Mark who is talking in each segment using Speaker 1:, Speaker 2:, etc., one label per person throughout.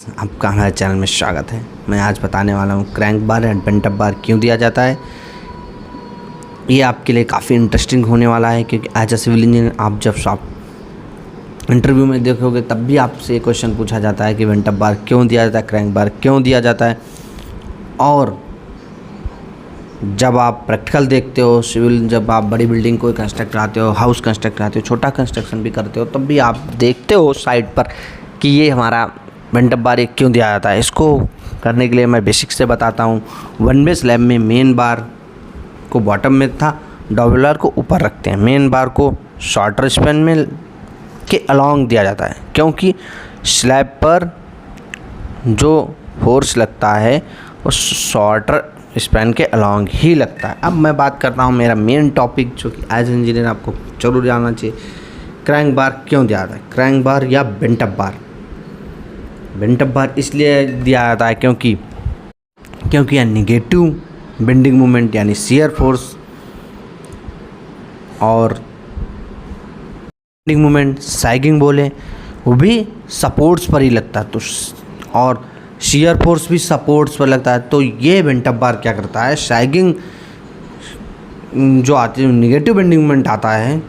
Speaker 1: आपका हमारे चैनल में स्वागत है। मैं आज बताने वाला हूँ crank bar and bent up bar क्यों दिया जाता है। ये आपके लिए काफ़ी इंटरेस्टिंग होने वाला है, क्योंकि एज अ सिविल इंजीनियर आप जब इंटरव्यू में देखोगे तब भी आपसे क्वेश्चन पूछा जाता है कि बेंट अप बार क्यों दिया जाता है, क्रैंक बार क्यों दिया जाता है। और जब आप प्रैक्टिकल देखते हो सिविल, जब आप बड़ी बिल्डिंग को कंस्ट्रक्ट कराते हो, हाउस कंस्ट्रक्ट कराते हो, छोटा कंस्ट्रक्शन भी करते हो, तब भी आप देखते हो साइड पर कि ये हमारा बेंट अप बार एक क्यों दिया जाता है। इसको करने के लिए मैं बेसिक से बताता हूँ। वन वे स्लैब में मेन बार को बॉटम में तथा डबल बार को ऊपर रखते हैं। मेन बार को शॉर्टर स्पैन में के अलोंग दिया जाता है, क्योंकि स्लैब पर जो फोर्स लगता है वो शॉर्टर स्पैन के अलोंग ही लगता है। अब मैं बात करता हूँ मेरा मेन टॉपिक, जो कि एज इंजीनियर आपको जरूर जानना चाहिए, क्रैंक बार क्यों दिया जाता है। क्रैंक बार या बेंट अप बार, बेंट अप बार इसलिए दिया जाता है क्योंकि यह निगेटिव बेंडिंग मोमेंट यानी शियर फोर्स और बेंडिंग मोमेंट सैगिंग बोले वो भी सपोर्ट्स पर ही लगता है, तो और शियर फोर्स भी सपोर्ट्स पर लगता है। तो ये बेंट अप बार क्या करता है, सैगिंग जो आती है, निगेटिव बेंडिंग मोमेंट आता है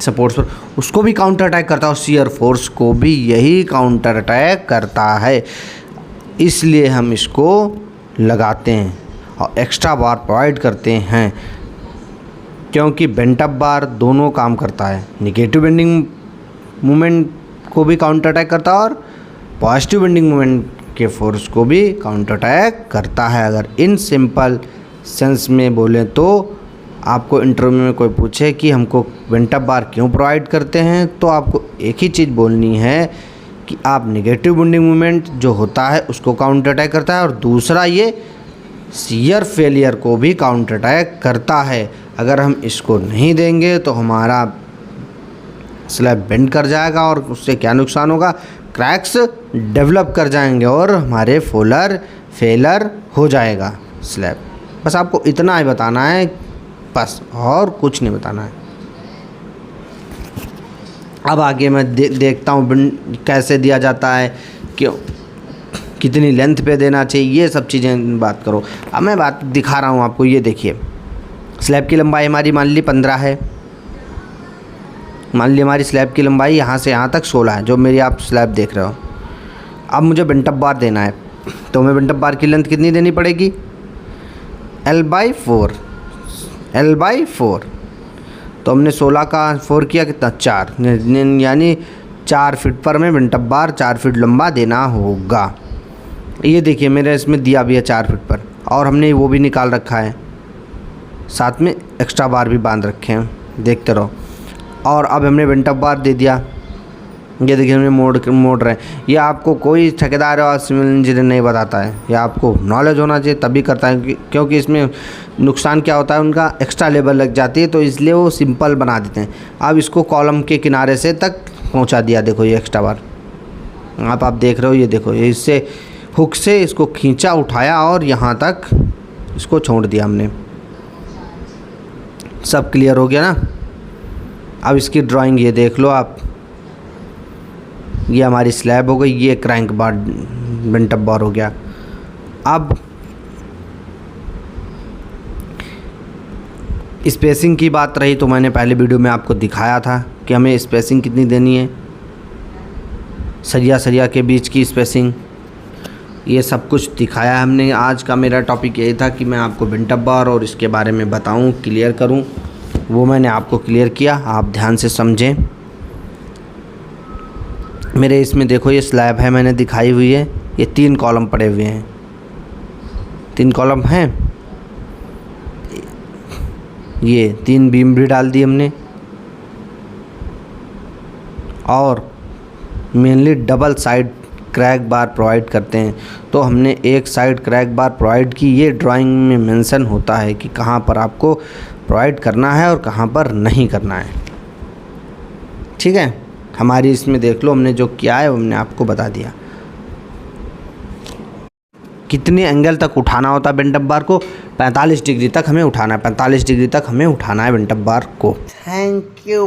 Speaker 1: सपोर्ट्स पर, उसको भी काउंटर अटैक करता है और शियर फोर्स को भी यही काउंटर अटैक करता है। इसलिए हम इसको लगाते हैं और एक्स्ट्रा बार प्रोवाइड करते हैं, क्योंकि बेंट अप बार दोनों काम करता है, निगेटिव बेंडिंग मोमेंट को भी काउंटर अटैक करता है और पॉजिटिव बेंडिंग मोमेंट के फोर्स को भी काउंटर अटैक करता है। अगर इन सिंपल सेंस में बोलें तो आपको इंटरव्यू में कोई पूछे कि हमको बेंट अप बार क्यों प्रोवाइड करते हैं, तो आपको एक ही चीज़ बोलनी है कि आप निगेटिव बेंडिंग मोमेंट जो होता है उसको काउंटर अटैक करता है, और दूसरा ये शियर फेलियर को भी काउंटर अटैक करता है। अगर हम इसको नहीं देंगे तो हमारा स्लैब बेंड कर जाएगा और उससे क्या नुकसान होगा, क्रैक्स डेवलप कर जाएंगे और हमारे फेलर हो जाएगा स्लैब। बस आपको इतना ही बताना है, बस और कुछ नहीं बताना है। अब आगे मैं देखता हूँ कैसे दिया जाता है, क्यों, कितनी लेंथ पे देना चाहिए, ये सब चीज़ें बात करो। अब मैं बात दिखा रहा हूँ आपको। ये देखिए, स्लैब की लंबाई हमारी मान ली 15 है। मान ली हमारी स्लैब की लंबाई यहाँ से यहाँ तक 16 है, जो मेरी आप स्लैब देख रहे हो। अब मुझे बेंट अप बार देना है, तो हमें बेंट अप बार की लेंथ कितनी देनी पड़ेगी, L/4। तो हमने 16 का 4 किया, कितना, 4, यानी 4 फीट पर हमें बेंट अप बार 4 फीट लंबा देना होगा। ये देखिए मेरे इसमें दिया भी है 4 फीट पर, और हमने वो भी निकाल रखा है, साथ में एक्स्ट्रा बार भी बांध रखे हैं, देखते रहो। और अब हमने बेंट अप बार दे दिया, ये देखिए हमने मोड़ रहे हैं। ये आपको कोई ठेकेदार और सिविल इंजीनियर नहीं बताता है, ये आपको नॉलेज होना चाहिए तभी करता है, क्योंकि इसमें नुकसान क्या होता है, उनका एक्स्ट्रा लेबर लग जाती है, तो इसलिए वो सिंपल बना देते हैं। अब इसको कॉलम के किनारे से तक पहुंचा दिया, देखो ये एक्स्ट्रा बार आप देख रहे हो। ये देखो, ये इससे हुक से इसको खींचा, उठाया और यहाँ तक इसको छोड़ दिया हमने। सब क्लियर हो गया ना। अब इसकी ड्राइंग ये देख लो आप, ये हमारी स्लैब हो गई, ये क्रैंक बार बेंट अप बार हो गया। अब स्पेसिंग की बात रही, तो मैंने पहले वीडियो में आपको दिखाया था कि हमें स्पेसिंग कितनी देनी है, सरिया के बीच की स्पेसिंग, ये सब कुछ दिखाया है हमने। आज का मेरा टॉपिक यही था कि मैं आपको बेंट अप बार और इसके बारे में बताऊं, क्लियर करूं, वो मैंने आपको क्लियर किया। आप ध्यान से समझें। मेरे इसमें देखो ये स्लैब है, मैंने दिखाई हुई है, ये 3 कॉलम पड़े हुए हैं, 3 कॉलम हैं, ये 3 बीम भी डाल दी हमने, और मेनली डबल साइड क्रैक बार प्रोवाइड करते हैं। तो हमने एक साइड क्रैक बार प्रोवाइड की, ये ड्राइंग में मेंशन होता है कि कहाँ पर आपको प्रोवाइड करना है और कहाँ पर नहीं करना है, ठीक है। हमारी इसमें देख लो, हमने जो किया है वो हमने आपको बता दिया। कितने एंगल तक उठाना होता है बेंट अप बार को, 45 डिग्री तक हमें उठाना है, 45 डिग्री तक हमें उठाना है बेंट अप बार को। Thank you.